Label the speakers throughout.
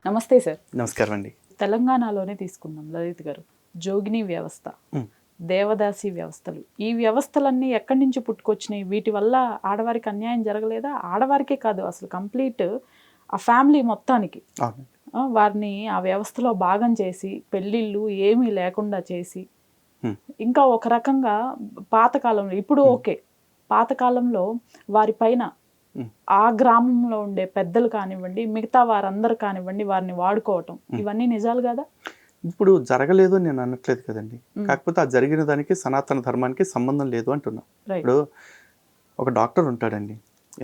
Speaker 1: నమస్తే సార్.
Speaker 2: నమస్కారం అండి.
Speaker 1: తెలంగాణలోనే తీసుకుందాం లలిత్ గారు. జోగిని వ్యవస్థ, దేవదాసి వ్యవస్థలు, ఈ వ్యవస్థలన్నీ ఎక్కడి నుంచి పుట్టుకొచ్చినాయి? వీటి వల్ల ఆడవారికి అన్యాయం జరగలేదా? ఆడవారికే కాదు, అసలు కంప్లీట్ ఆ ఫ్యామిలీ మొత్తానికి వారిని ఆ వ్యవస్థలో భాగం చేసి పెళ్ళిళ్ళు ఏమీ లేకుండా చేసి, ఇంకా ఒక రకంగా పాతకాలంలో, ఇప్పుడు ఓకే, పాతకాలంలో వారి పైన ఆ గ్రామంలో ఉండే పెద్దలు కానివ్వండి, మిగతా వారందరూ కానివ్వండి, వారిని వాడుకోవటం, ఇవన్నీ నిజాలు కదా?
Speaker 2: ఇప్పుడు జరగలేదు అని నేను అనట్లేదు కదండి. కాకపోతే ఆ జరిగిన దానికి సనాతన ధర్మానికి సంబంధం లేదు అంటున్నా. ఇప్పుడు ఒక డాక్టర్ ఉంటాడండి,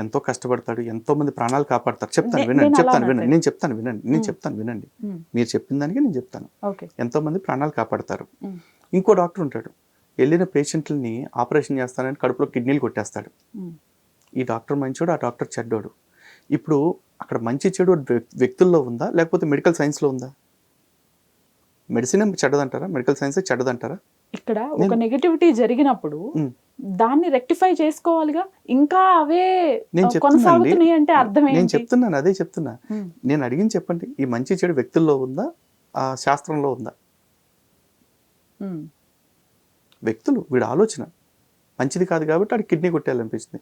Speaker 2: ఎంతో కష్టపడతాడు, ఎంతో మంది ప్రాణాలు కాపాడతారు. చెప్తాను వినండి, నేను చెప్తాను వినండి. మీరు చెప్పిన దానికి నేను చెప్తాను. ఎంతో మంది ప్రాణాలు కాపాడతారు. ఇంకో డాక్టర్ ఉంటాడు, వెళ్ళిన పేషెంట్లని ఆపరేషన్ చేస్తానని కడుపులో కిడ్నీలు కొట్టేస్తాడు. ఈ డాక్టర్ మంచోడు, ఆ డాక్టర్ చెడ్డోడు. ఇప్పుడు అక్కడ మంచి చెడు వ్యక్తుల్లో ఉందా, లేకపోతే మెడికల్ సైన్స్లో ఉందా? మెడిసిన్ చెడ్డదంటారా, మెడికల్ సైన్స్ చెడ్డదంటారా?
Speaker 1: ఇక్కడ ఒక నెగటివిటీ జరిగినప్పుడు దాన్ని రెక్టిఫై చేసుకోవాలిగా. ఇంకా అవే కొనసాగుతున్నాయి అంటే అర్థం ఏంటి?
Speaker 2: నేను చెప్తున్నాను, అదే చెప్తున్నా. నేను అడిగింది చెప్పండి, ఈ మంచి చెడు వ్యక్తుల్లో ఉందా, ఆ శాస్త్రంలో ఉందా? వ్యక్తులు, వీడి ఆలోచన మంచిది కాదు కాబట్టి అక్కడ కిడ్నీ కొట్టేయాలనిపించింది.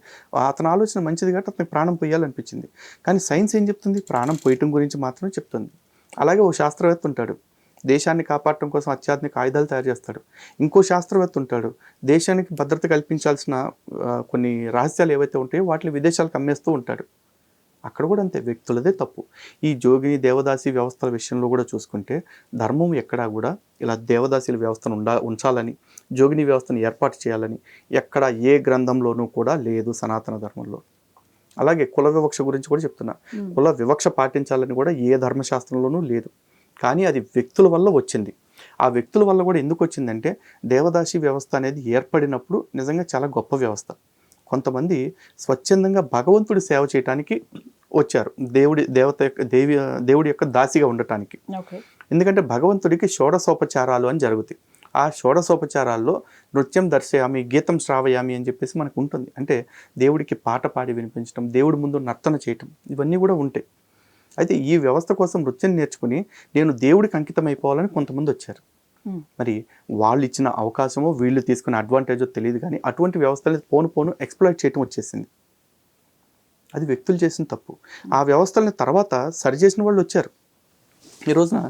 Speaker 2: అతని ఆలోచన మంచిది కాబట్టి అతనికి ప్రాణం పోయాలనిపించింది. కానీ సైన్స్ ఏం చెప్తుంది? ప్రాణం పోయటం గురించి మాత్రమే చెప్తుంది. అలాగే ఓ శాస్త్రవేత్త ఉంటాడు, దేశాన్ని కాపాడటం కోసం అత్యాధునిక ఆయుధాలు తయారు చేస్తాడు. ఇంకో శాస్త్రవేత్త ఉంటాడు, దేశానికి భద్రత కల్పించాల్సిన కొన్ని రహస్యాలు ఏవైతే ఉంటాయో వాటిని విదేశాలకు అమ్మేస్తూ ఉంటాడు. అక్కడ కూడా అంతే, వ్యక్తులదే తప్పు. ఈ జోగిని దేవదాసి వ్యవస్థల విషయంలో కూడా చూసుకుంటే ధర్మం ఎక్కడా కూడా ఇలా దేవదాసీల వ్యవస్థను ఉంచాలని, జోగిని వ్యవస్థను ఏర్పాటు చేయాలని ఎక్కడ ఏ గ్రంథంలోనూ కూడా లేదు సనాతన ధర్మంలో. అలాగే కుల వివక్ష గురించి కూడా చెప్తున్నా. కుల వివక్ష పాటించాలని కూడా ఏ ధర్మశాస్త్రంలోనూ లేదు. కానీ అది వ్యక్తుల వల్ల వచ్చింది. ఆ వ్యక్తుల వల్ల కూడా ఎందుకు వచ్చిందంటే, దేవదాసి వ్యవస్థ అనేది ఏర్పడినప్పుడు నిజంగా చాలా గొప్ప వ్యవస్థ. కొంతమంది స్వచ్ఛందంగా భగవంతుడి సేవ చేయటానికి వచ్చారు, దేవుడి యొక్క దాసిగా ఉండటానికి. ఎందుకంటే భగవంతుడికి షోడశోపచారాలు అని జరుగుతాయి. ఆ షోడశోపచారాల్లో నృత్యం దర్శయామి, గీతం శ్రావయామి అని చెప్పేసి మనకు ఉంటుంది. అంటే దేవుడికి పాట పాడి వినిపించడం, దేవుడి ముందు నర్తన చేయటం, ఇవన్నీ కూడా ఉంటాయి. అయితే ఈ వ్యవస్థ కోసం నృత్యం నేర్చుకుని నేను దేవుడికి అంకితం అయిపోవాలని కొంతమంది వచ్చారు. మరి వాళ్ళు ఇచ్చిన అవకాశమో వీళ్ళు తీసుకున్న అడ్వాంటేజో తెలియదు, కానీ అటువంటి వ్యవస్థలు పోను ఎక్స్ప్లాయిట్ చేయటం వచ్చేసింది. అది వ్యక్తులు చేసిన తప్పు. ఆ వ్యవస్థలని తర్వాత సరిచేసిన వాళ్ళు వచ్చారు. ఈ రోజున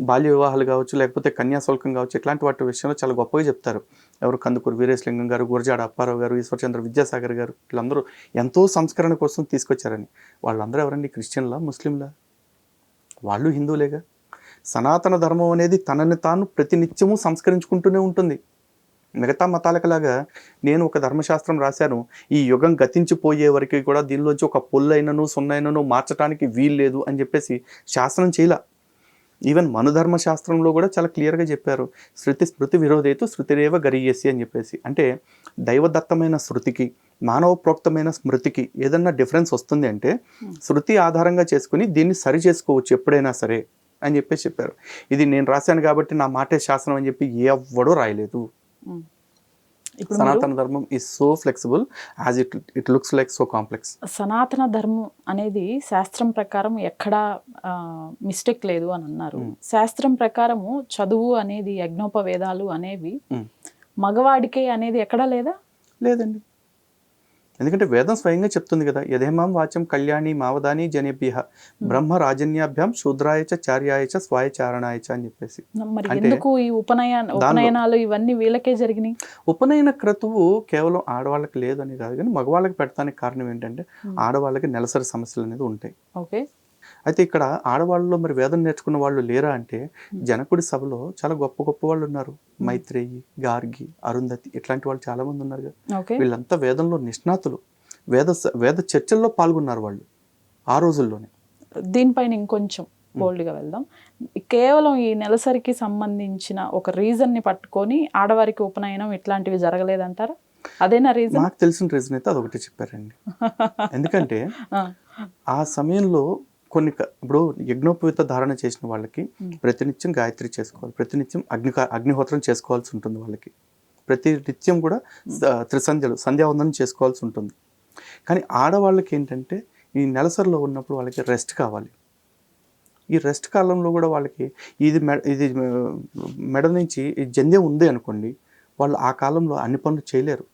Speaker 2: బాల్య వివాహాలు కావచ్చు, లేకపోతే కన్యాశుల్కం కావచ్చు, ఇట్లాంటి వాటి విషయంలో చాలా గొప్పగా చెప్తారు. ఎవరు? కందుకూరు వీరేశలింగం గారు, గురజాడ అప్పారావు గారు, ఈశ్వర్చంద్ర విద్యాసాగర్ గారు, వీళ్ళందరూ ఎంతో సంస్కరణ కోసం తీసుకొచ్చారని. వాళ్ళందరూ ఎవరండి? క్రిస్టియన్లా, ముస్లింలా? వాళ్ళు హిందువులేగా. సనాతన ధర్మం అనేది తనని తాను ప్రతినిత్యము సంస్కరించుకుంటూనే ఉంటుంది. మిగతా మతాలకలాగా నేను ఒక ధర్మశాస్త్రం రాశాను, ఈ యుగం గతించిపోయే వరకు కూడా దీనిలోంచి ఒక పొల్లైనను సున్నైనను మార్చడానికి వీల్లేదు అని చెప్పేసి శాస్త్రం చేయలే. ఈవెన్ మనుధర్మ శాస్త్రంలో కూడా చాలా క్లియర్గా చెప్పారు, శృతి స్మృతి విరోధేతు శృతిరేవ గరీయసి అని చెప్పేసి. అంటే దైవదత్తమైన శృతికి, మానవ ప్రోక్తమైన స్మృతికి ఏదన్నా డిఫరెన్స్ వస్తుంది అంటే శృతి ఆధారంగా చేసుకుని దీన్ని సరి చేసుకోవచ్చు ఎప్పుడైనా సరే అని చెప్పేసి చెప్పారు. ఇది నేను రాశాను కాబట్టి నా మాటే శాస్త్రం అని చెప్పి ఎవ్వడూ రాయలేదు. సనాతన ధర్మం is so flexible as it looks like so complex.
Speaker 1: సనాతన ధర్మం అనేది శాస్త్రం ప్రకారం ఎక్కడా మిస్టేక్ లేదు అని అన్నారు. శాస్త్రం ప్రకారము చదువు అనేది, యజ్ఞోపవేదాలు అనేవి మగవాడికే అనేది ఎక్కడా లేదా?
Speaker 2: లేదండి. ఎందుకంటే వేదం స్వయంగా చెప్తుంది కదా, యథేమాం వాచ్యం కళ్యాణి మావదాని జనేభ్య బ్రహ్మ రాజన్యాభ్యాం శూద్రాయచ చార్యాయచ స్వాయచారణాయచ అని చెప్పేసి.
Speaker 1: మరి ఎందుకు ఈ ఉపనయనాలు ఇవన్నీ వీళ్ళకే జరిగినాయి?
Speaker 2: ఉపనయన క్రతువు కేవలం ఆడవాళ్ళకి లేదని కాదు, కానీ మగవాళ్ళకి పెడతానికి కారణం ఏంటంటే ఆడవాళ్ళకి నెలసరి సమస్యలు అనేది ఉంటాయి.
Speaker 1: ఓకే.
Speaker 2: అయితే ఇక్కడ ఆడవాళ్ళలో మరి వేదం నేర్చుకున్న వాళ్ళు లేరా అంటే, జనకుడి సభలో చాలా గొప్ప గొప్ప వాళ్ళు ఉన్నారు. మైత్రేయి, గార్గి, అరుంధతి, ఇట్లాంటి వాళ్ళు చాలా మంది ఉన్నారు కదా. వీళ్ళంతా వేదంలో నిష్ణాతులు, వేద చర్చల్లో పాల్గొన్నారు వాళ్ళు ఆ రోజుల్లోనే.
Speaker 1: దీనిపైన ఇంకొంచెం బోల్డ్గా వెళ్దాం. కేవలం ఈ నెలసరికి సంబంధించిన ఒక రీజన్ని పట్టుకొని ఆడవారికి ఉపనయనం ఇట్లాంటివి జరగలేదంటారా? అదేనా రీజన్?
Speaker 2: నాకు తెలిసిన రీజన్ అయితే అదొకటి చెప్పారండి. ఎందుకంటే ఆ సమయంలో ఇప్పుడు యజ్ఞోపవీత ధారణ చేసిన వాళ్ళకి ప్రతినిత్యం గాయత్రి చేసుకోవాలి, ప్రతినిత్యం అగ్నిహోత్రం చేసుకోవాల్సి ఉంటుంది. వాళ్ళకి ప్రతి నిత్యం కూడా సంధ్యావందనం చేసుకోవాల్సి ఉంటుంది. కానీ ఆడవాళ్ళకి ఏంటంటే ఈ నెలసరిలో ఉన్నప్పుడు వాళ్ళకి రెస్ట్ కావాలి. ఈ రెస్ట్ కాలంలో కూడా వాళ్ళకి ఇది మెడ నుంచి ఈ జంధ్యం ఉంది అనుకోండి, వాళ్ళు ఆ కాలంలో అన్ని పనులు చేయలేరు.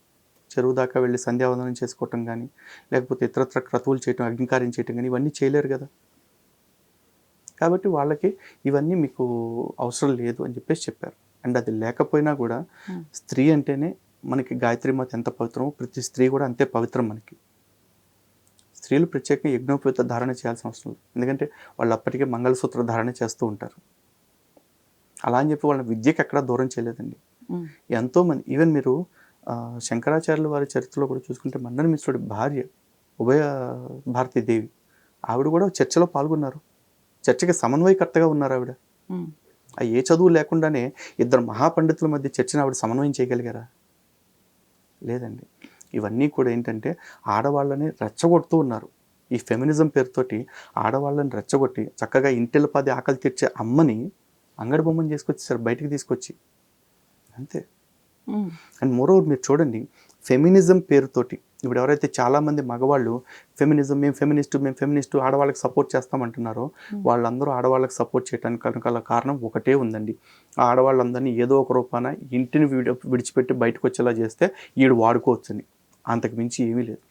Speaker 2: చెరువు దాకా వెళ్ళి సంధ్యావందనం చేసుకోవటం కానీ, లేకపోతే ఇతరత్ర క్రతువులు చేయటం, అగ్నికార్యం చేయటం కానీ ఇవన్నీ చేయలేరు కదా. కాబట్టి వాళ్ళకి ఇవన్నీ మీకు అవసరం లేదు అని చెప్పేసి చెప్పారు. అండ్ అది లేకపోయినా కూడా స్త్రీ అంటేనే మనకి గాయత్రి మాత ఎంత పవిత్రమో ప్రతి స్త్రీ కూడా అంతే పవిత్రం మనకి. స్త్రీలు ప్రత్యేకంగా యజ్ఞోపేత ధారణ చేయాల్సిన అవసరం లేదు. ఎందుకంటే వాళ్ళు అప్పటికే మంగళసూత్ర ధారణ చేస్తూ ఉంటారు. అలా అని చెప్పి వాళ్ళ విద్యకి ఎక్కడా దూరం చేయలేదండి. ఎంతోమంది ఈవెన్ మీరు శంకరాచార్యుల వారి చరిత్రలో కూడా చూసుకుంటే మండన మిశ్రుడి భార్య ఉభయ భారతీదేవి, ఆవిడ కూడా చర్చలో పాల్గొన్నారు. చర్చకి సమన్వయకర్తగా ఉన్నారు ఆవిడ. ఏ చదువు లేకుండానే ఇద్దరు మహాపండితుల మధ్య చర్చను ఆవిడ సమన్వయం చేయగలిగారా? లేదండి. ఇవన్నీ కూడా ఏంటంటే ఆడవాళ్ళని రెచ్చగొడుతూ ఉన్నారు. ఈ ఫెమినిజం పేరుతోటి ఆడవాళ్ళని రెచ్చగొట్టి చక్కగా ఇంటిల్లిపాది ఆకలి తీర్చే అమ్మని అంగడి బొమ్మని చేసుకొచ్చేసారు బయటికి తీసుకొచ్చి. అంతే. అండ్ మోరోవర్ మీరు చూడండి, ఫెమినిజం పేరుతోటి ఇప్పుడు ఎవరైతే చాలామంది మగవాళ్ళు మేము ఫెమినిస్టు ఆడవాళ్ళకి సపోర్ట్ చేస్తామంటున్నారో వాళ్ళందరూ ఆడవాళ్ళకి సపోర్ట్ చేయడానికి కనుక కారణం ఒకటే ఉందండి. ఆ ఆడవాళ్ళందరినీ ఏదో ఒక రూపాన ఇంటిని విడిచిపెట్టి బయటకు వచ్చేలా చేస్తే ఈడు వాడుకోవచ్చని, అంతకు మించి ఏమీ లేదు.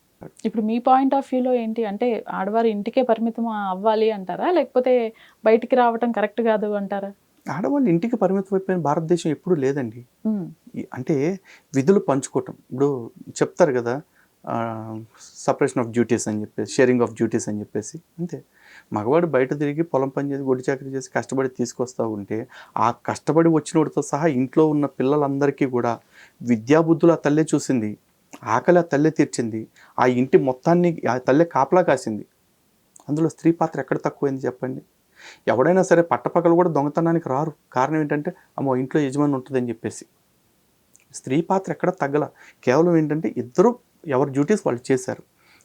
Speaker 1: ఇప్పుడు మీ పాయింట్ ఆఫ్ వ్యూలో ఏంటి అంటే ఆడవారు ఇంటికే పరిమితం అవ్వాలి అంటారా, లేకపోతే బయటికి రావటం కరెక్ట్ కాదు అంటారా?
Speaker 2: ఆడవాళ్ళు ఇంటికి పరిమితం అయిపోయిన భారతదేశం ఎప్పుడూ లేదండి. అంటే విధులు పంచుకోవటం, ఇప్పుడు చెప్తారు కదా సపరేషన్ ఆఫ్ డ్యూటీస్ అని చెప్పేసి, షేరింగ్ ఆఫ్ డ్యూటీస్ అని చెప్పేసి. అంతే. మగవాడు బయట తిరిగి పొలం పని చేసి గొడ్డు చాకరీ చేసి కష్టపడి తీసుకొస్తూ ఉంటే ఆ కష్టపడి వచ్చినోడితో సహా ఇంట్లో ఉన్న పిల్లలందరికీ కూడా విద్యాబుద్ధులు ఆ తల్లే చూసింది, ఆకలి ఆ తల్లే తీర్చింది, ఆ ఇంటి మొత్తాన్ని ఆ తల్లే కాపలా కాసింది. అందులో స్త్రీ పాత్ర ఎక్కడ తక్కువైంది చెప్పండి? ఎవడైనా సరే పట్టపగలు కూడా దొంగతనానికి రారు. కారణం ఏంటంటే అమ్మో ఇంట్లో యజమాని ఉంటుందని చెప్పేసి. స్త్రీ పాత్ర ఎక్కడ తగ్గల. కేవలం ఏంటంటే ఇద్దరు ఎవరి డ్యూటీస్ వాళ్ళు చేశారు.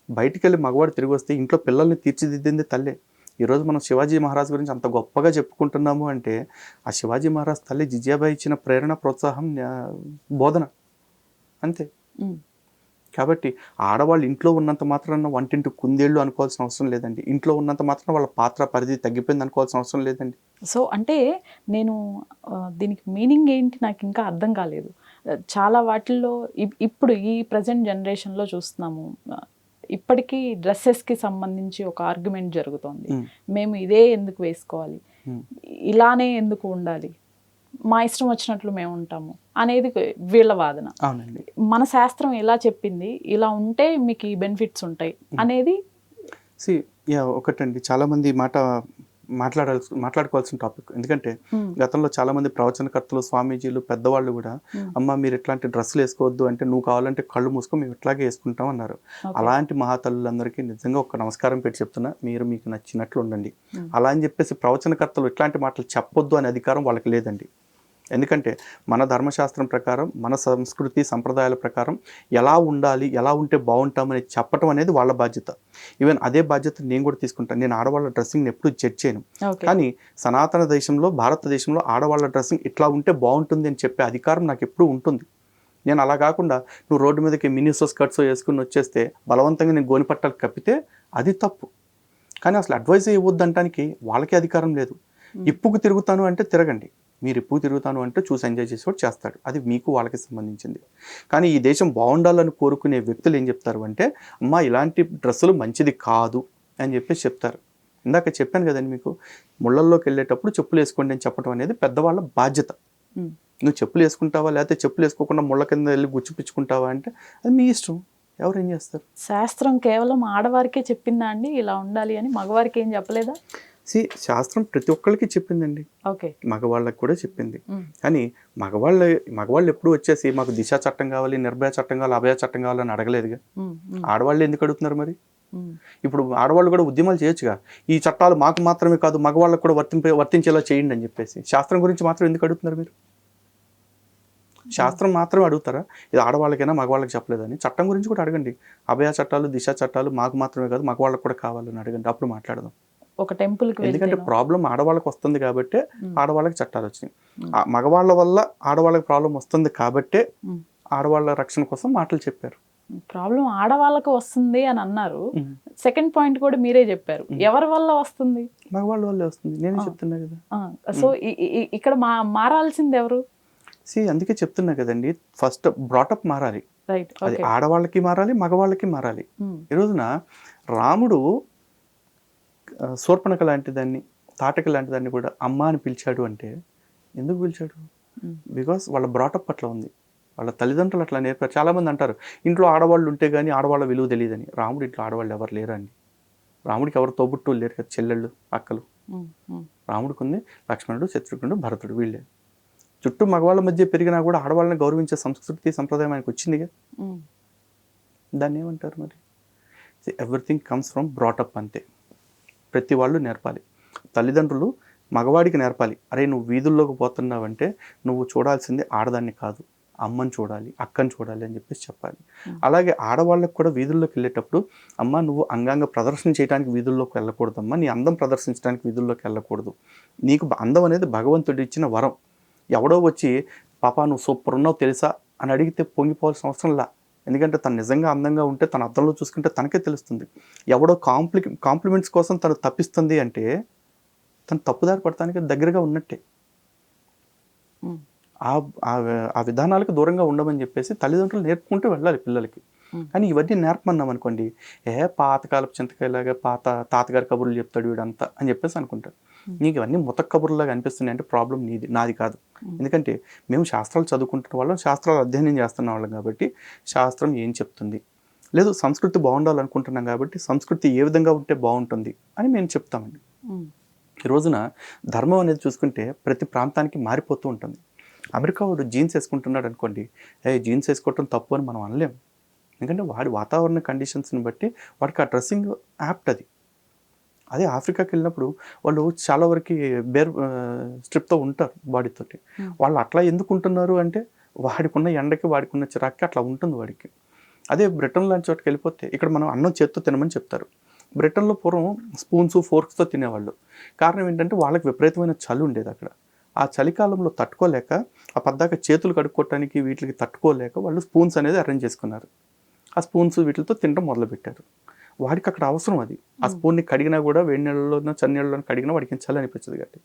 Speaker 2: బయటికి వెళ్ళి మగవాడు తిరిగి వస్తే ఇంట్లో పిల్లల్ని తీర్చిదిద్దింది తల్లే. ఈరోజు మనం శివాజీ మహారాజ్ గురించి అంత గొప్పగా చెప్పుకుంటున్నాము అంటే ఆ శివాజీ మహారాజ్ తల్లి జిజియాబాయి ఇచ్చిన ప్రేరణ, ప్రోత్సాహం, బోధన. అంతే. కాబట్టి ఆడవాళ్ళు ఇంట్లో ఉన్నంత మాత్రాన వంటింటి కుందేళ్ళు అనుకోవాల్సిన అవసరం లేదండి. ఇంట్లో ఉన్నంత మాత్రం వాళ్ళ పాత్ర పరిధి తగ్గిపోయింది అనుకోవాల్సిన అవసరం లేదండి.
Speaker 1: సో అంటే నేను దీనికి మీనింగ్ ఏంటి నాకు ఇంకా అర్థం కాలేదు. చాలా వాటిల్లో ఇప్పుడు ఈ ప్రజెంట్ జనరేషన్లో చూస్తున్నాము, ఇప్పటికీ డ్రెస్సెస్కి సంబంధించి ఒక ఆర్గ్యుమెంట్ జరుగుతోంది. మేము ఇదే ఎందుకు వేసుకోవాలి, ఇలానే ఎందుకు ఉండాలి, మా ఇష్టం వచ్చినట్లు మేము ఉంటాము అనేది వీళ్ళ వాదన.
Speaker 2: అవునండి.
Speaker 1: మన శాస్త్రం ఎలా చెప్పింది, ఇలా ఉంటే మీకు ఈ బెనిఫిట్స్ ఉంటాయి అనేది.
Speaker 2: ఒకటండి, చాలామంది మాట్లాడుకోవాల్సిన టాపిక్. ఎందుకంటే గతంలో చాలామంది ప్రవచనకర్తలు, స్వామీజీలు, పెద్దవాళ్ళు కూడా అమ్మ మీరు ఇట్లాంటి డ్రెస్సులు వేసుకోవద్దు అంటే నువ్వు కావాలంటే కళ్ళు మూసుకో మేము ఇట్లాగే వేసుకుంటాం అన్నారు. అలాంటి మహాతల్లులందరికీ నిజంగా ఒక నమస్కారం పెట్టి చెప్తున్నా, మీకు నచ్చినట్లు ఉండండి. అలా అని చెప్పేసి ప్రవచనకర్తలు ఇట్లాంటి మాటలు చెప్పొద్దు అనే అధికారం వాళ్ళకి లేదండి. ఎందుకంటే మన ధర్మశాస్త్రం ప్రకారం, మన సంస్కృతి సంప్రదాయాల ప్రకారం ఎలా ఉండాలి, ఎలా ఉంటే బాగుంటామని చెప్పడం అనేది వాళ్ళ బాధ్యత. ఈవెన్ అదే బాధ్యత నేను కూడా తీసుకుంటాను. నేను ఆడవాళ్ళ డ్రెస్సింగ్ని ఎప్పుడు జడ్జ్ చేయను. కానీ సనాతన దేశంలో, భారతదేశంలో ఆడవాళ్ళ డ్రెస్సింగ్ ఇట్లా ఉంటే బాగుంటుంది అని చెప్పే అధికారం నాకు ఎప్పుడూ ఉంటుంది. నేను అలా కాకుండా నువ్వు రోడ్డు మీదకి మినిసో స్కర్ట్స్ వేసుకుని వచ్చేస్తే బలవంతంగా నేను గోనిపట్టాలు కప్పితే అది తప్పు. కానీ అసలు అడ్వైజ్ ఇవ్వద్దు అనడానికి వాళ్ళకే అధికారం లేదు. ఇప్పుకు తిరుగుతాను అంటే తిరగండి, మీరు ఇప్పుడు తిరుగుతాను అంటే చూసి ఎంజాయ్ చేసేవాడు చేస్తాడు, అది మీకు వాళ్ళకి సంబంధించింది. కానీ ఈ దేశం బాగుండాలని కోరుకునే వ్యక్తులు ఏం చెప్తారు అంటే అమ్మా ఇలాంటి డ్రెస్సులు మంచిది కాదు అని చెప్పేసి చెప్తారు. ఇందాక చెప్పాను కదండి మీకు, ముళ్ళల్లోకి వెళ్ళేటప్పుడు చెప్పులు వేసుకోండి అని చెప్పడం అనేది పెద్దవాళ్ళ బాధ్యత. నువ్వు చెప్పులు వేసుకుంటావా లేకపోతే చెప్పులు వేసుకోకుండా ముళ్ళ కింద వెళ్ళి గుచ్చిపించుకుంటావా అంటే అది మీ ఇష్టం, ఎవరేం చేస్తారు.
Speaker 1: శాస్త్రం కేవలం ఆడవారికే చెప్పిందా అండి ఇలా ఉండాలి అని, మగవారికి ఏం చెప్పలేదా?
Speaker 2: శాస్త్రం ప్రతి ఒక్కరికి చెప్పిందండి, మగవాళ్ళకి కూడా చెప్పింది. కానీ మగవాళ్ళు ఎప్పుడు వచ్చేసి మాకు దిశ చట్టం కావాలి, నిర్భయ చట్టం కావాలి, అభయ చట్టం కావాలని అడగలేదుగా. ఆడవాళ్ళు ఎందుకు అడుగుతున్నారు మరి? ఇప్పుడు ఆడవాళ్ళు కూడా ఉద్యమాలు చేయొచ్చుగా, ఈ చట్టాలు మాకు మాత్రమే కాదు మగవాళ్ళకు కూడా వర్తించేలా చేయండి అని చెప్పేసి. శాస్త్రం గురించి మాత్రం ఎందుకు అడుగుతున్నారు మీరు? శాస్త్రం మాత్రం అడుగుతారా ఇది ఆడవాళ్ళకైనా మగవాళ్ళకి చెప్పలేదని? చట్టం గురించి కూడా అడగండి. అభయ చట్టాలు, దిశ చట్టాలు మాకు మాత్రమే కాదు మగవాళ్ళకు కూడా కావాలని అడగండి, అప్పుడు మాట్లాడదాం.
Speaker 1: ఒక టెంపుల్కి,
Speaker 2: ఎందుకంటే ప్రాబ్లం ఆడవాళ్ళకి వస్తుంది కాబట్టి ఆడవాళ్ళకి చట్టాలు వచ్చినాయి. మగవాళ్ళ వల్ల ఆడవాళ్ళకి ప్రాబ్లం వస్తుంది కాబట్టే ఆడవాళ్ళ రక్షణ కోసం మాటలు చెప్పారు.
Speaker 1: ప్రాబ్లం ఆడవాళ్ళకు వస్తుంది అని అన్నారు. సెకండ్ పాయింట్ కూడా మీరే చెప్పారు, ఎవరి వల్ల వస్తుంది?
Speaker 2: మగవాళ్ళ వల్లే వస్తుంది, నేనే చెప్తున్నా కదా.
Speaker 1: సో ఇక్కడ మారాల్సింది ఎవరు?
Speaker 2: అందుకే చెప్తున్నా కదండి, ఫస్ట్ బ్రాటప్ మారాలి.
Speaker 1: రైట్.
Speaker 2: అది ఆడవాళ్ళకి మారాలి, మగవాళ్ళకి మారాలి. ఈ రోజున రాముడు శూర్పణఖ లాంటి దాన్ని, తాటక లాంటి దాన్ని కూడా అమ్మ అని పిలిచాడు అంటే ఎందుకు పిలిచాడు? బికాస్ వాళ్ళ బ్రాటప్ అట్లా ఉంది, వాళ్ళ తల్లిదండ్రులు అట్లా నేర్పారు. చాలామంది అంటారు ఇంట్లో ఆడవాళ్ళు ఉంటే కానీ ఆడవాళ్ళ విలువ తెలియదని. రాముడు ఇంట్లో ఆడవాళ్ళు ఎవరు లేరండి. రాముడికి ఎవరు తోబుట్టులు లేరు కదా, చెల్లెళ్ళు అక్కలు. రాముడికి ఉంది లక్ష్మణుడు, శత్రుఘ్నుడు, భరతుడు, వీళ్ళే. చుట్టూ మగవాళ్ళ మధ్య పెరిగినా కూడా ఆడవాళ్ళని గౌరవించే సంస్కృతి సంప్రదాయం ఆయనకు వచ్చిందిగా. దాన్ని ఏమంటారు మరి? ఎవ్రీథింగ్ కమ్స్ ఫ్రమ్ బ్రాటప్ అంతే. ప్రతి వాళ్ళు నేర్పాలి. తల్లిదండ్రులు మగవాడికి నేర్పాలి, అరే నువ్వు వీధుల్లోకి పోతున్నావంటే నువ్వు చూడాల్సింది ఆడదాన్ని కాదు, అమ్మని చూడాలి, అక్కని చూడాలి అని చెప్పేసి చెప్పాలి. అలాగే ఆడవాళ్ళకు కూడా వీధుల్లోకి వెళ్ళేటప్పుడు, అమ్మ నువ్వు అంగాంగ ప్రదర్శన చేయడానికి వీధుల్లోకి వెళ్ళకూడదమ్మా, నీ అందం ప్రదర్శించడానికి వీధుల్లోకి వెళ్ళకూడదు. నీకు అందం అనేది భగవంతుడు ఇచ్చిన వరం. ఎవడో వచ్చి పాప నువ్వు సూపర్ ఉన్నావు తెలుసా అని అడిగితే పొంగిపోవాల్సిన అవసరంలా. ఎందుకంటే తను నిజంగా అందంగా ఉంటే తన అద్దంలో చూసుకుంటే తనకే తెలుస్తుంది. ఎవడో కాంప్లిమెంట్స్ కోసం తను తప్పిస్తుంది అంటే తను తప్పుదారి పడటానికి దగ్గరగా ఉన్నట్టే. ఆ విధానాలకు దూరంగా ఉండమని చెప్పేసి తల్లిదండ్రులు నేర్పుకుంటూ వెళ్ళాలి పిల్లలకి. కానీ ఇవన్నీ నేర్పమన్నాం అనుకోండి, పాతకాలపు చింతకాయలాగా తాతగారి కబుర్లు చెప్తాడు వీడంతా అని చెప్పేసి అనుకుంటారు. నీకు ఇవన్నీ ముతక్ కబుర్లాగా అనిపిస్తున్నాయి అంటే ప్రాబ్లం నాది కాదు. ఎందుకంటే మేము శాస్త్రాలు చదువుకుంటున్న వాళ్ళం, శాస్త్రాలు అధ్యయనం చేస్తున్న వాళ్ళం కాబట్టి శాస్త్రం ఏం చెప్తుంది, లేదు సంస్కృతి బాగుండాలనుకుంటున్నాం కాబట్టి సంస్కృతి ఏ విధంగా ఉంటే బాగుంటుంది అని మేము చెప్తామండి. ఈ రోజున ధర్మం అనేది చూసుకుంటే ప్రతి ప్రాంతానికి మారిపోతూ ఉంటుంది. అమెరికా వాడు జీన్స్ వేసుకుంటున్నాడు అనుకోండి, జీన్స్ వేసుకోవటం తప్పు అని మనం అనలేం. ఎందుకంటే వాడి వాతావరణ కండిషన్స్ని బట్టి వాడికి ఆ డ్రెస్సింగ్ యాప్ట్ అది. అదే ఆఫ్రికాకి వెళ్ళినప్పుడు వాళ్ళు చాలా వరకు బేర్ స్ట్రిప్తో ఉంటారు బాడీతోటి. వాళ్ళు అట్లా ఎందుకు ఉంటున్నారు అంటే వాడికున్న ఎండకి వాడికున్న చిరాక్కి అట్లా ఉంటుంది వాడికి. అదే బ్రిటన్ లాంటి చోటుకి వెళ్ళిపోతే ఇక్కడ మనం అన్నం చేత్తో తినమని చెప్తారు. బ్రిటన్లో పూర్వం స్పూన్స్ ఫోర్క్స్తో తినేవాళ్ళు. కారణం ఏంటంటే వాళ్ళకి విపరీతమైన చలి ఉండేది అక్కడ. ఆ చలికాలంలో తట్టుకోలేక ఆ పద్దాక చేతులు కడుక్కోవటానికి వీటికి తట్టుకోలేక వాళ్ళు స్పూన్స్ అనేది అరేంజ్ చేసుకున్నారు. ఆ స్పూన్స్ వీటితో తినడం మొదలుపెట్టారు. వాడికి అక్కడ అవసరం అది. ఆ స్పూన్ని కడిగినా కూడా వేడి నీళ్ళలోనో చన్నీళ్ళలోనో కడిగినా వాడికి చలి అనిపించదు. కాబట్టి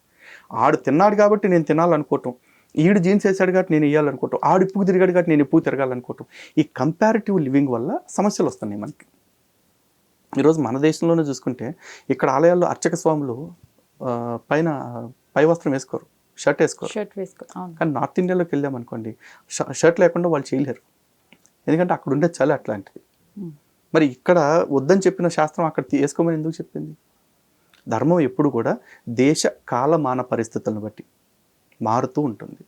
Speaker 2: ఆడు తిన్నాడు కాబట్టి నేను తినాలనుకోవటం, ఈడు జీన్స్ వేసాడు కాబట్టి నేను వేయాలనుకోవటం, ఆడు ఇప్పుకు తిరిగాడు కాబట్టి నేను ఇప్పుకు తిరగాలనుకోవటం, ఈ కంపారిటివ్ లివింగ్ వల్ల సమస్యలు వస్తున్నాయి మనకి. ఈరోజు మన దేశంలోనే చూసుకుంటే ఇక్కడ ఆలయాల్లో అర్చక స్వాములు పైన పై వస్త్రం వేసుకోరు, షర్ట్ వేసుకోరు. కానీ నార్త్ ఇండియాలోకి వెళ్ళామనుకోండి షర్ట్ లేకుండా వాళ్ళు చేయలేరు. ఎందుకంటే అక్కడ ఉండే చలి అట్లాంటిది. మరి ఇక్కడ వద్దని చెప్పిన శాస్త్రం అక్కడ వేసుకోమని ఎందుకు చెప్పింది? ధర్మం ఎప్పుడు కూడా దేశ కాలమాన పరిస్థితులను బట్టి మారుతూ ఉంటుంది.